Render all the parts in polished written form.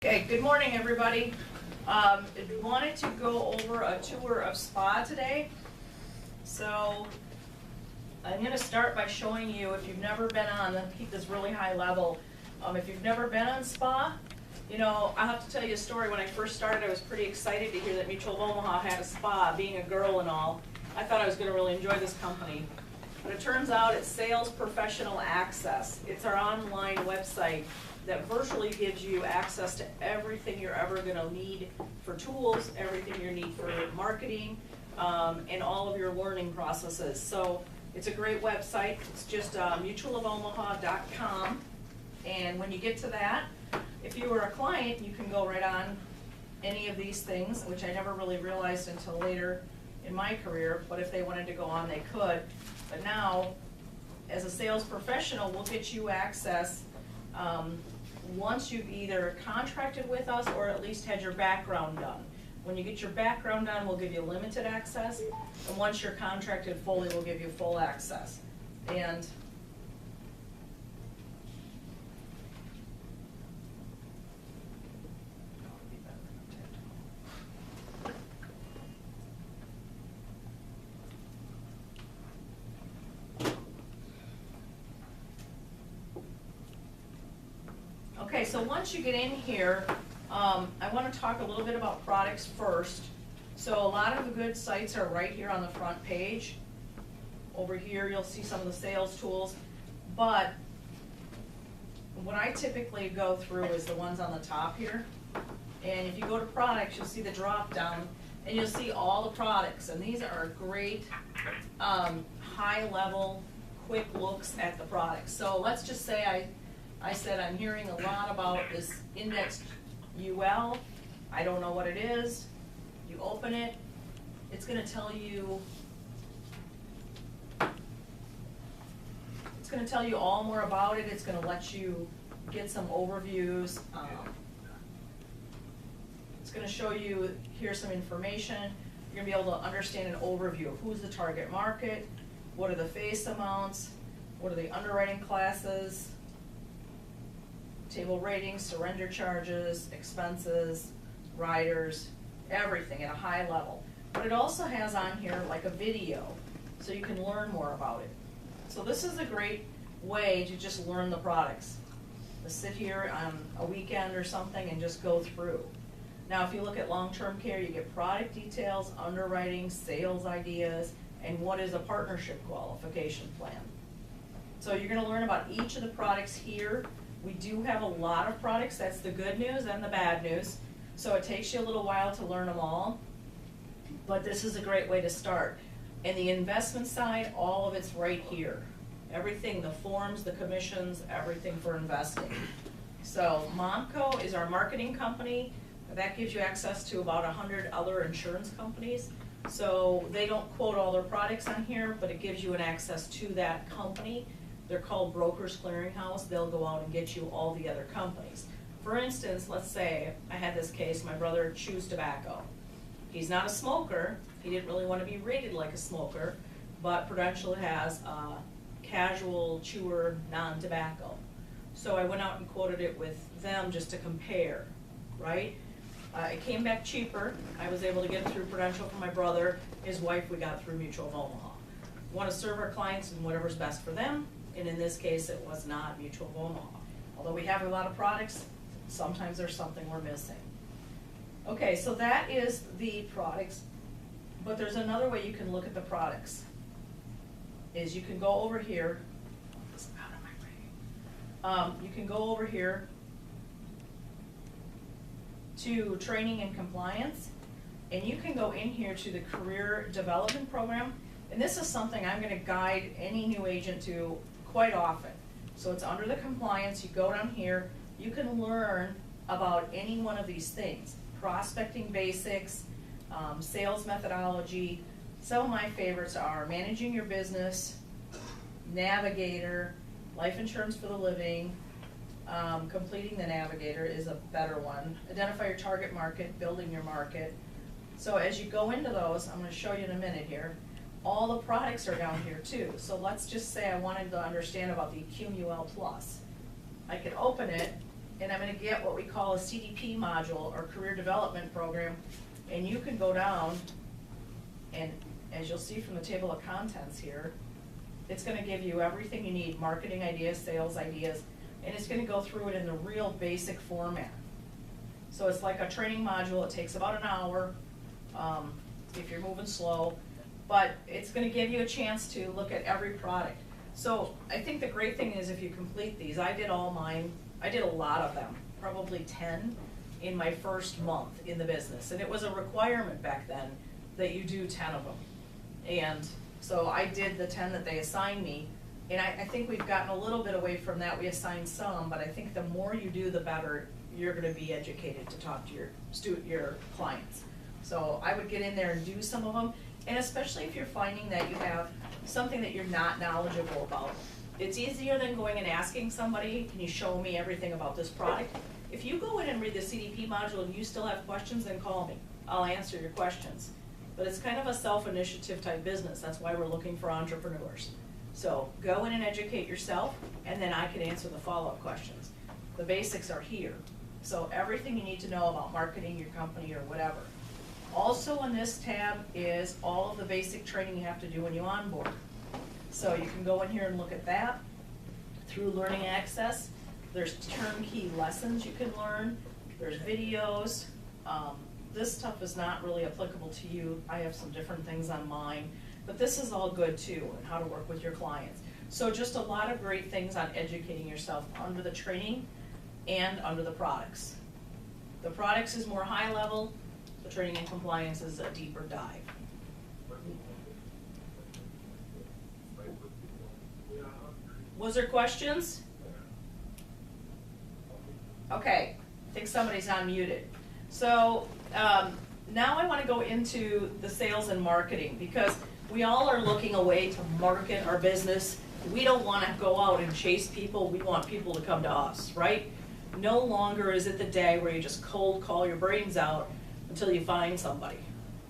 Okay, good morning, everybody. Wanted to go over a tour of spa today. So I'm going to start by showing you, if you've never been on, I'll keep this really high level. If you've never been on spa, you know, I'll have to tell you a story. When I first started, I was pretty excited to hear that Mutual of Omaha had a spa, being a girl and all. I thought I was going to really enjoy this company. But it turns out it's Sales Professional Access. It's our online website that virtually gives you access to everything you're ever going to need for tools, everything you need for marketing, and all of your learning processes. So it's a great website. It's just mutualofomaha.com. And when you get to that, if you were a client, you can go right on any of these things, which I never really realized until later in my career, but if they wanted to go on, they could. But now, as a sales professional, we'll get you access once you've either contracted with us or at least had your background done. When you get your background done, we'll give you limited access, and once you're contracted fully, we'll give you full access. And okay, so once you get in here, I want to talk a little bit about products first. So a lot of the good sites are right here on the front page. Over here you'll see some of the sales tools, but what I typically go through is the ones on the top here. And if you go to products, you'll see the drop down and you'll see all the products, and these are great high level quick looks at the products. So let's just say I said I'm hearing a lot about this indexed UL. I don't know what it is. You open it, it's going to tell you all more about it. It's going to let you get some overviews. It's going to show you, here's some information. You're going to be able to understand an overview of who's the target market, what are the face amounts, what are the underwriting classes, table ratings, surrender charges, expenses, riders, everything at a high level. But it also has on here like a video, so you can learn more about it. So this is a great way to just learn the products. To sit here on a weekend or something and just go through. Now if you look at long-term care, you get product details, underwriting, sales ideas, and what is a partnership qualification plan. So you're going to learn about each of the products here. We do have a lot of products. That's the good news and the bad news. So it takes you a little while to learn them all, but this is a great way to start. And the investment side, all of it's right here. Everything, the forms, the commissions, everything for investing. So Momco is our marketing company. That gives you access to about 100 other insurance companies. So they don't quote all their products on here, but it gives you an access to that company. They're called Brokers Clearinghouse. They'll go out and get you all the other companies. For instance, let's say I had this case, my brother chews tobacco. He's not a smoker. He didn't really want to be rated like a smoker, but Prudential has a casual chewer, non-tobacco. So I went out and quoted it with them just to compare, right? It came back cheaper. I was able to get it through Prudential for my brother. His wife we got through Mutual of Omaha. We want to serve our clients in whatever's best for them. And in this case, it was not Mutual of Omaha. Although we have a lot of products, sometimes there's something we're missing. Okay, so that is the products, but there's another way you can look at the products. Is you can go over here, you can go over here to training and compliance, and you can go in here to the career development program. And this is something I'm going to guide any new agent to quite often. So it's under the compliance. You go down here, you can learn about any one of these things. Prospecting basics, sales methodology. Some of my favorites are managing your business, navigator, life insurance for the living, completing the navigator is a better one. Identify your target market, building your market. So as you go into those, I'm going to show you in a minute here, all the products are down here too. So let's just say I wanted to understand about the Accumul Plus. I could open it and I'm gonna get what we call a CDP module, or Career Development Program, and you can go down, and as you'll see from the table of contents here, it's gonna give you everything you need, marketing ideas, sales ideas, and it's gonna go through it in the real basic format. So it's like a training module, it takes about an hour, if you're moving slow, but it's gonna give you a chance to look at every product. So I think the great thing is if you complete these, I did all mine, I did a lot of them, probably 10 in my first month in the business. And it was a requirement back then that you do 10 of them. And so I did the 10 that they assigned me, and I think we've gotten a little bit away from that. We assigned some, but I think the more you do, the better you're gonna be educated to talk to your clients. So I would get in there and do some of them, and especially if you're finding that you have something that you're not knowledgeable about. It's easier than going and asking somebody, can you show me everything about this product? If you go in and read the CDP module and you still have questions, then call me. I'll answer your questions. But it's kind of a self-initiative type business. That's why we're looking for entrepreneurs. So go in and educate yourself, and then I can answer the follow-up questions. The basics are here. So everything you need to know about marketing your company or whatever. Also on this tab is all of the basic training you have to do when you onboard. So you can go in here and look at that. Through Learning Access, there's turnkey lessons you can learn. There's videos. This stuff is not really applicable to you. I have some different things on mine, but this is all good too, and how to work with your clients. So just a lot of great things on educating yourself under the training and under the products. The products is more high level. The training and compliance is a deeper dive. Was there questions? Okay, I think somebody's unmuted. So now I want to go into the sales and marketing, because we all are looking a way to market our business. We don't want to go out and chase people. We want people to come to us, right? No longer is it the day where you just cold call your brains out until you find somebody,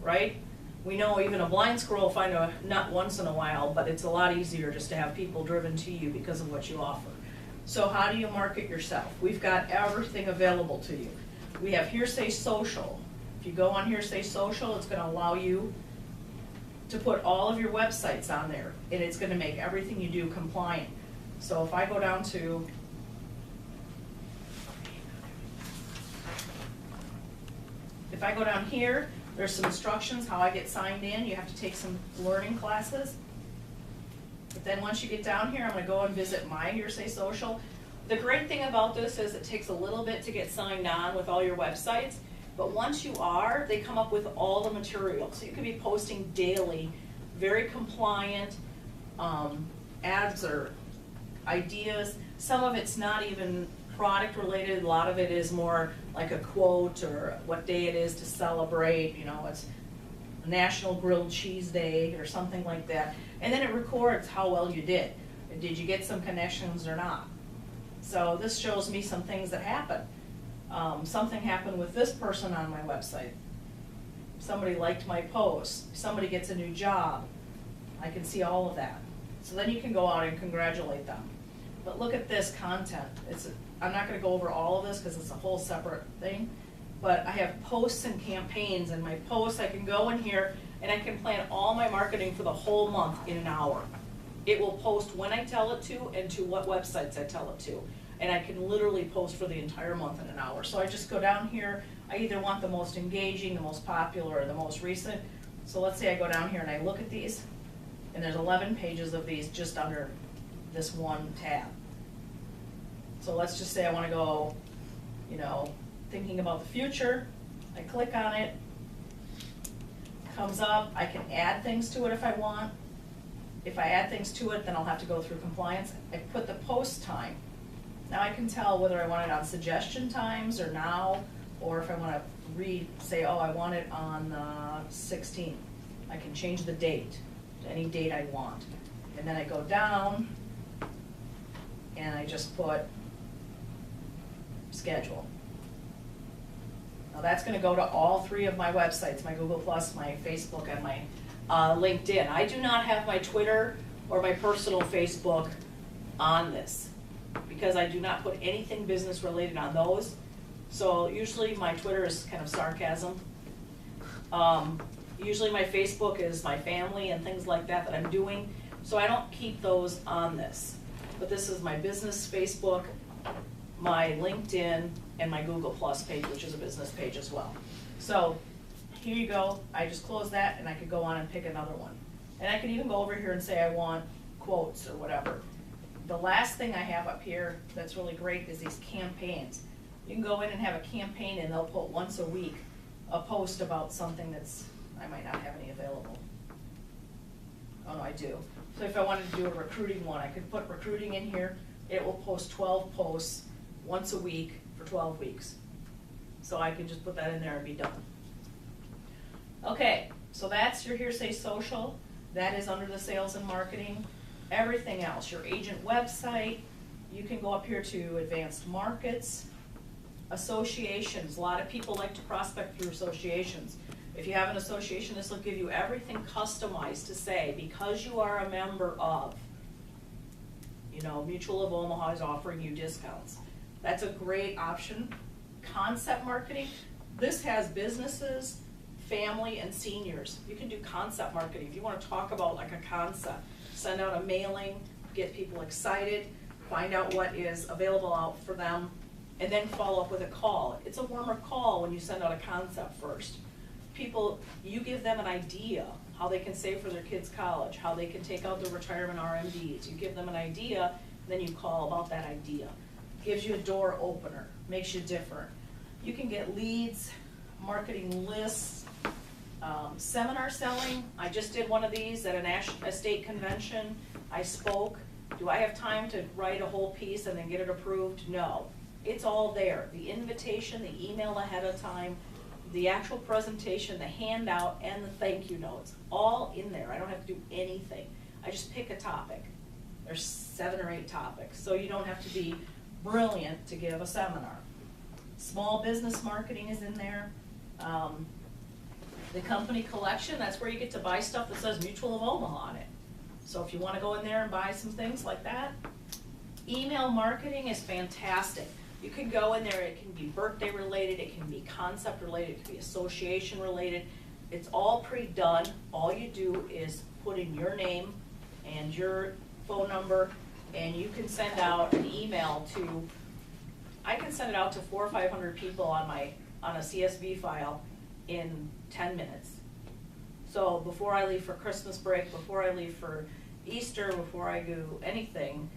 right? We know even a blind squirrel will find a nut once in a while, but it's a lot easier just to have people driven to you because of what you offer. So how do you market yourself? We've got everything available to you. We have Hearsay Social. If you go on Hearsay Social, it's gonna allow you to put all of your websites on there, and it's gonna make everything you do compliant. So if I go down to, if I go down here, there's some instructions how I get signed in. You have to take some learning classes. But then once you get down here, I'm gonna go and visit my Hearsay Social. The great thing about this is it takes a little bit to get signed on with all your websites, but once you are, they come up with all the material. So you can be posting daily, very compliant ads or ideas. Some of it's not even product related, a lot of it is more like a quote or what day it is to celebrate, you know, it's National Grilled Cheese Day or something like that. And then it records how well you did. Did you get some connections or not? So this shows me some things that happened. Something happened with this person on my website. Somebody liked my post. Somebody gets a new job. I can see all of that. So then you can go out and congratulate them. But look at this content. I'm not going to go over all of this because it's a whole separate thing. But I have posts and campaigns, and my posts, I can go in here and I can plan all my marketing for the whole month in an hour. It will post when I tell it to and to what websites I tell it to. And I can literally post for the entire month in an hour. So I just go down here. I either want the most engaging, the most popular, or the most recent. So let's say I go down here and I look at these, and there's 11 pages of these just under this one tab. So let's just say I want to go, you know, thinking about the future. I click on it, comes up. I can add things to it if I want. If I add things to it, then I'll have to go through compliance. I put the post time. Now I can tell whether I want it on suggestion times or now, or if I want to say, oh, I want it on the 16th. I can change the date to any date I want. And then I go down and I just put schedule. Now that's going to go to all 3 of my websites, my Google+, my Facebook, and my LinkedIn. I do not have my Twitter or my personal Facebook on this, because because I do not put anything business related on those. So usually my Twitter is kind of sarcasm. Usually my Facebook is my family and things like that I'm doing. So I don't keep those on this. But this is my business Facebook, my LinkedIn, and my Google Plus page, which is a business page as well. So here you go. I just close that and I could go on and pick another one. And I can even go over here and say I want quotes or whatever. The last thing I have up here that's really great is these campaigns. You can go in and have a campaign and they'll put once a week a post about something that's, I might not have any available. Oh no, I do. So if I wanted to do a recruiting one, I could put recruiting in here. It will post 12 posts once a week for 12 weeks. So I can just put that in there and be done. Okay, so that's your Hearsay Social. That is under the sales and marketing. Everything else, your agent website, you can go up here to advanced markets, associations. A lot of people like to prospect through associations. If you have an association, this will give you everything customized to say, because you are a member of, Mutual of Omaha is offering you discounts. That's a great option. Concept marketing, this has businesses, family, and seniors. You can do concept marketing. If you want to talk about like a concept, send out a mailing, get people excited, find out what is available out for them, and then follow up with a call. It's a warmer call when you send out a concept first. People, you give them an idea how they can save for their kids' college, how they can take out their retirement RMDs. You give them an idea, then you call about that idea. Gives you a door opener, makes you different. You can get leads, marketing lists, seminar selling. I just did one of these at a state convention. I spoke. Do I have time to write a whole piece and then get it approved? No. It's all there. The invitation, the email ahead of time, the actual presentation, the handout, and the thank you notes, all in there. I don't have to do anything. I just pick a topic. There's 7 or 8 topics, so you don't have to be brilliant to give a seminar. Small business marketing is in there. The company collection, that's where you get to buy stuff that says Mutual of Omaha on it. So if you want to go in there and buy some things like that. Email marketing is fantastic. You can go in there, it can be birthday related, it can be concept related, it can be association related. It's all pre-done. All you do is put in your name and your phone number, and you can send out an email to, I can send it out to 400 or 500 people on a CSV file in 10 minutes. So before I leave for Christmas break, before I leave for Easter, before I do anything,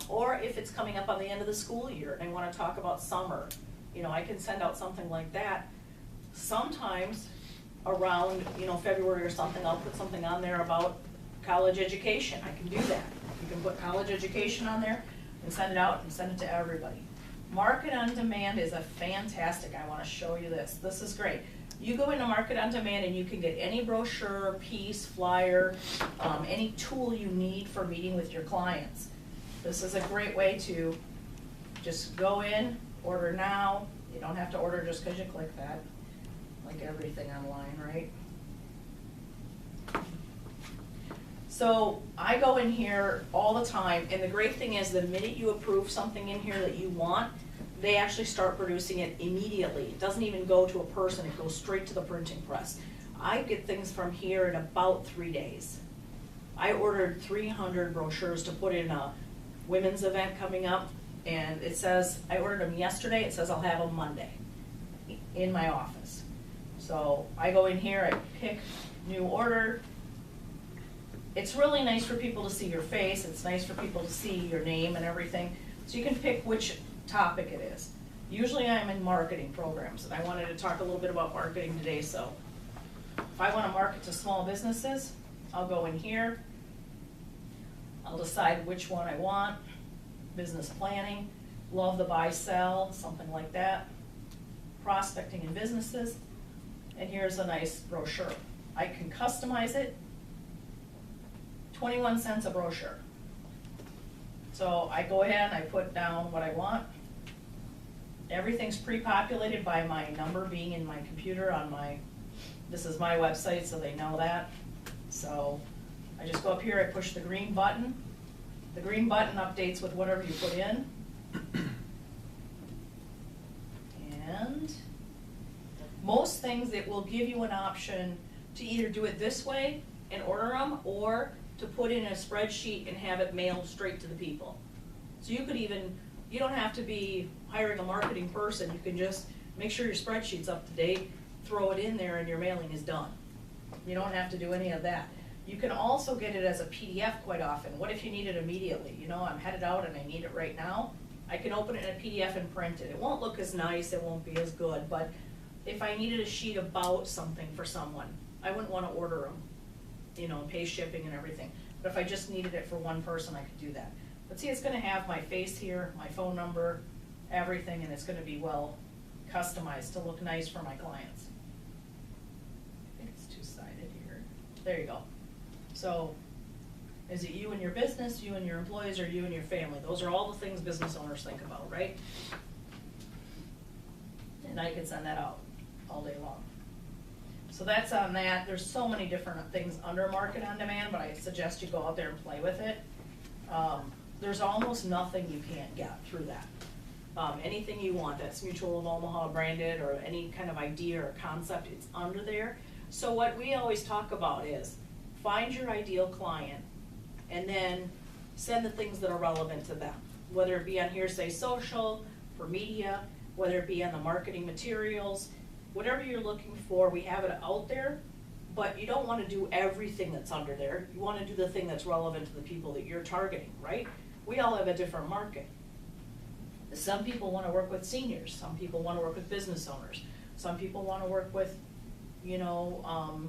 or if it's coming up on the end of the school year and I want to talk about summer, I can send out something like that. Sometimes around, February or something, I'll put something on there about college education. I can do that. You can put college education on there and send it out and send it to everybody. Market on Demand is a fantastic, I want to show you this. This is great. You go into Market on Demand and you can get any brochure, piece, flyer, any tool you need for meeting with your clients. This is a great way to just go in, order now. You don't have to order just because you click that, like everything online, right? So I go in here all the time, and the great thing is the minute you approve something in here that you want, they actually start producing it immediately. It doesn't even go to a person, it goes straight to the printing press. I get things from here in about 3 days. I ordered 300 brochures to put in a women's event coming up, and it says, I ordered them yesterday, it says I'll have them Monday in my office. So I go in here, I pick new order. It's really nice for people to see your face, it's nice for people to see your name and everything, so you can pick which topic it is. Usually I'm in marketing programs, and I wanted to talk a little bit about marketing today, so if I want to market to small businesses, I'll go in here, I'll decide which one I want, business planning, love the buy sell, something like that, prospecting in businesses, and here's a nice brochure. I can customize it, 21 cents a brochure. So I go ahead and I put down what I want. Everything's pre-populated by my number being in my computer on this is my website, so they know that. So I just go up here, I push the green button. The green button updates with whatever you put in. And most things, it will give you an option to either do it this way and order them, or to put in a spreadsheet and have it mailed straight to the people. So you could even, you don't have to be hiring a marketing person, you can just make sure your spreadsheet's up to date, throw it in there, and your mailing is done. You don't have to do any of that. You can also get it as a PDF quite often. What if you need it immediately? You know, I'm headed out and I need it right now. I can open it in a PDF and print it. It won't look as nice, it won't be as good, but if I needed a sheet about something for someone, I wouldn't want to order them, you know, and pay shipping and everything. But if I just needed it for one person, I could do that. But see, it's gonna have my face here, my phone number, everything, and it's gonna be well customized to look nice for my clients. I think it's two-sided here. There you go. So, is it you and your business, you and your employees, or you and your family? Those are all the things business owners think about, right? And I can send that out all day long. So that's on that. There's so many different things under Market on Demand, but I suggest you go out there and play with it. There's almost nothing you can't get through that. Anything you want that's Mutual of Omaha branded, or any kind of idea or concept, it's under there. So what we always talk about is find your ideal client and then send the things that are relevant to them. Whether it be on Hearsay Social, for media, whether it be on the marketing materials, whatever you're looking for, we have it out there, but you don't want to do everything that's under there. You want to do the thing that's relevant to the people that you're targeting, right? We all have a different market. Some people want to work with seniors, some people want to work with business owners, some people want to work with, you know,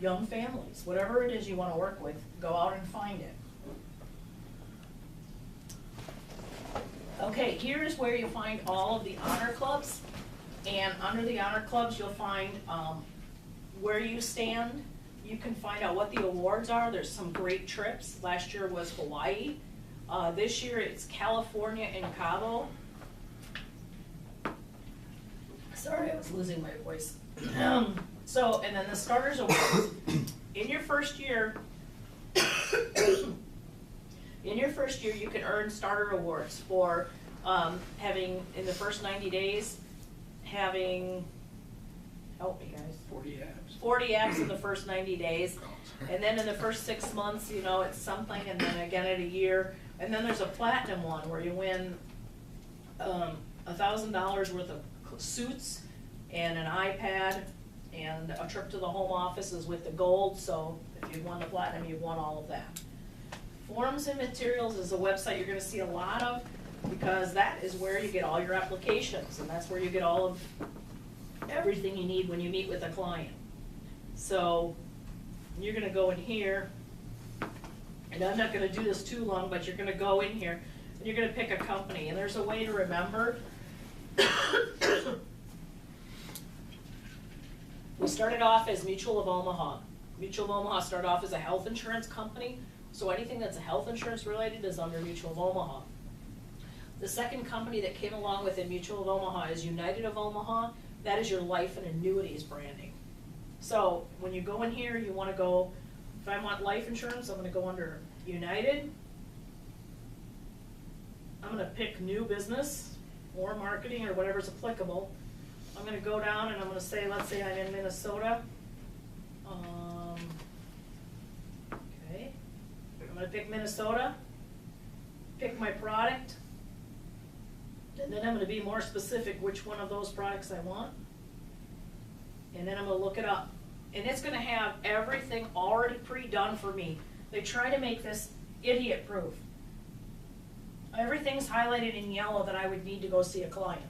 young families. Whatever it is you want to work with, go out and find it. Okay, here's where you find all of the honor clubs. And under the honor clubs, you'll find where you stand. You can find out what the awards are. There's some great trips. Last year was Hawaii. This year it's California and Cabo. Sorry, I was losing my voice. So, and then the Starters Awards. In your first year, you can earn starter awards for having, in the first 90 days, having, help me guys. 40 apps. 40 apps in the first 90 days. And then in the first 6 months, you know, it's something, and then again at a year. And then there's a platinum one where you win $1,000 worth of suits and an iPad, and a trip to the home office is with the gold. So if you've won the platinum, you've won all of that. Forms and Materials is a website you're going to see a lot of, because that is where you get all your applications, and that's where you get all of everything you need when you meet with a client. So you're going to go in here, and I'm not going to do this too long, but you're going to go in here and you're going to pick a company, and there's a way to remember. We started off as Mutual of Omaha. Mutual of Omaha started off as a health insurance company, so anything that's a health insurance related is under Mutual of Omaha. The second company that came along with it, Mutual of Omaha, is United of Omaha. That is your life and annuities branding. So when you go in here, you want to go, if I want life insurance, I'm going to go under United. I'm going to pick new business or marketing or whatever's applicable. I'm going to go down and I'm going to say, let's say I'm in Minnesota. Okay. I'm going to pick Minnesota, pick my product, and then I'm going to be more specific which one of those products I want. And then I'm going to look it up. And it's going to have everything already pre-done for me. They try to make this idiot-proof. Everything's highlighted in yellow that I would need to go see a client.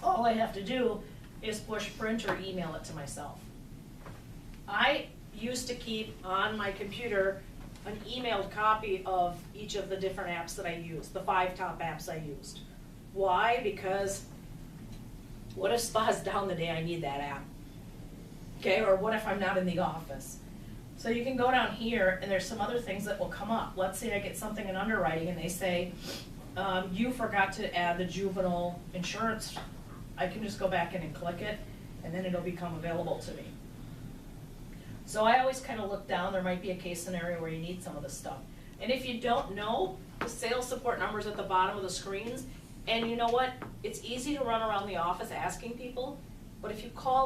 All I have to do is push print or email it to myself. I used to keep on my computer an emailed copy of each of the different apps that I used, the 5 top apps I used. Why? Because what if spa's down the day I need that app? Okay, or what if I'm not in the office? So you can go down here and there's some other things that will come up. Let's say I get something in underwriting and they say, you forgot to add the juvenile insurance. I can just go back in and click it, and then it'll become available to me. So I always kind of look down. There might be a case scenario where you need some of this stuff. And if you don't know, the sales support numbers at the bottom of the screens, And you know what? It's easy to run around the office asking people, but if you call